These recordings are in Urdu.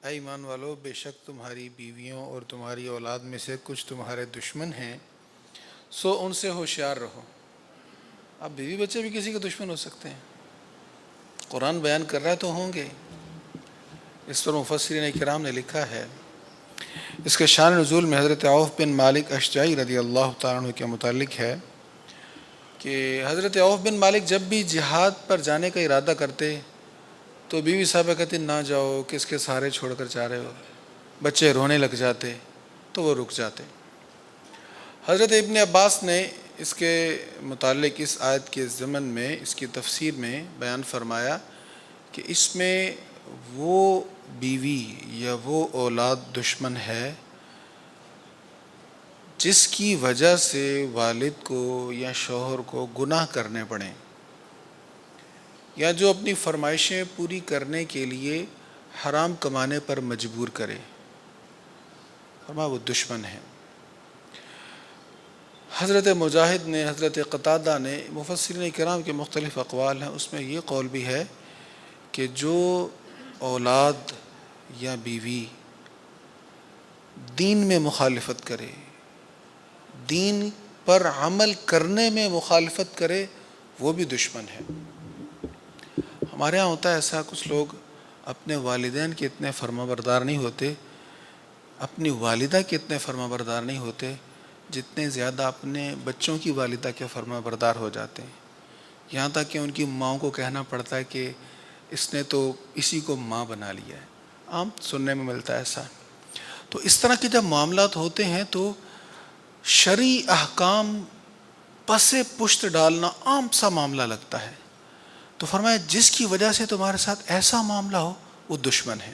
اے ایمان والو، بے شک تمہاری بیویوں اور تمہاری اولاد میں سے کچھ تمہارے دشمن ہیں، سو ان سے ہوشیار رہو۔ اب بیوی بچے بھی کسی کے دشمن ہو سکتے ہیں، قرآن بیان کر رہا ہے تو ہوں گے۔ اس پر مفسرین کرام نے لکھا ہے، اس کے شان نزول میں حضرت عوف بن مالک اشجعی رضی اللہ تعالیٰ عنہ کے متعلق ہے کہ حضرت عوف بن مالک جب بھی جہاد پر جانے کا ارادہ کرتے تو بیوی صاحبہ کہتی نہ جاؤ، کس کے سہارے چھوڑ کر جا رہے ہو، بچے رونے لگ جاتے تو وہ رک جاتے۔ حضرت ابن عباس نے اس کے متعلق اس آیت کے ضمن میں اس کی تفسیر میں بیان فرمایا کہ اس میں وہ بیوی یا وہ اولاد دشمن ہے جس کی وجہ سے والد کو یا شوہر کو گناہ کرنے پڑیں، یا جو اپنی فرمائشیں پوری کرنے کے لیے حرام کمانے پر مجبور کرے، فرمایا وہ دشمن ہے۔ حضرت مجاہد نے، حضرت قتادہ نے، مفسرین کرام کے مختلف اقوال ہیں، اس میں یہ قول بھی ہے کہ جو اولاد یا بیوی دین میں مخالفت کرے، دین پر عمل کرنے میں مخالفت کرے، وہ بھی دشمن ہے۔ ہمارے ہاں ہوتا ہے ایسا، کچھ لوگ اپنے والدین کے اتنے فرما بردار نہیں ہوتے، اپنی والدہ کے اتنے فرما بردار نہیں ہوتے جتنے زیادہ اپنے بچوں کی والدہ کے فرما بردار ہو جاتے ہیں، یہاں تک کہ ان کی ماں کو کہنا پڑتا ہے کہ اس نے تو اسی کو ماں بنا لیا ہے۔ عام سننے میں ملتا ہے ایسا۔ تو اس طرح کے جب معاملات ہوتے ہیں تو شرعی احکام پس پشت ڈالنا عام سا معاملہ لگتا ہے، تو فرمایا جس کی وجہ سے تمہارے ساتھ ایسا معاملہ ہو وہ دشمن ہے۔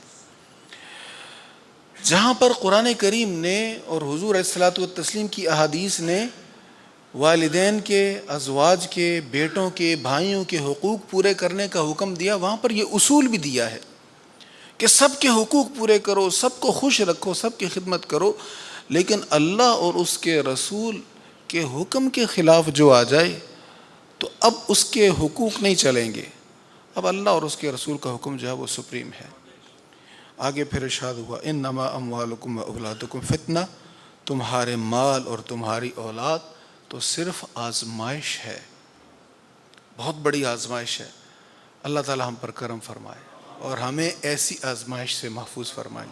جہاں پر قرآن کریم نے اور حضور علیہ الصلوۃ والتسلیم کی احادیث نے والدین کے، ازواج کے، بیٹوں کے، بھائیوں کے حقوق پورے کرنے کا حکم دیا، وہاں پر یہ اصول بھی دیا ہے کہ سب کے حقوق پورے کرو، سب کو خوش رکھو، سب کی خدمت کرو، لیکن اللہ اور اس کے رسول کے حکم کے خلاف جو آ جائے تو اب اس کے حقوق نہیں چلیں گے، اب اللہ اور اس کے رسول کا حکم جو ہے وہ سپریم ہے۔ آگے پھر ارشاد ہوا انما اموالکم و اولادکم فتنہ، تمہارے مال اور تمہاری اولاد تو صرف آزمائش ہے، بہت بڑی آزمائش ہے۔ اللہ تعالی ہم پر کرم فرمائے اور ہمیں ایسی آزمائش سے محفوظ فرمائے۔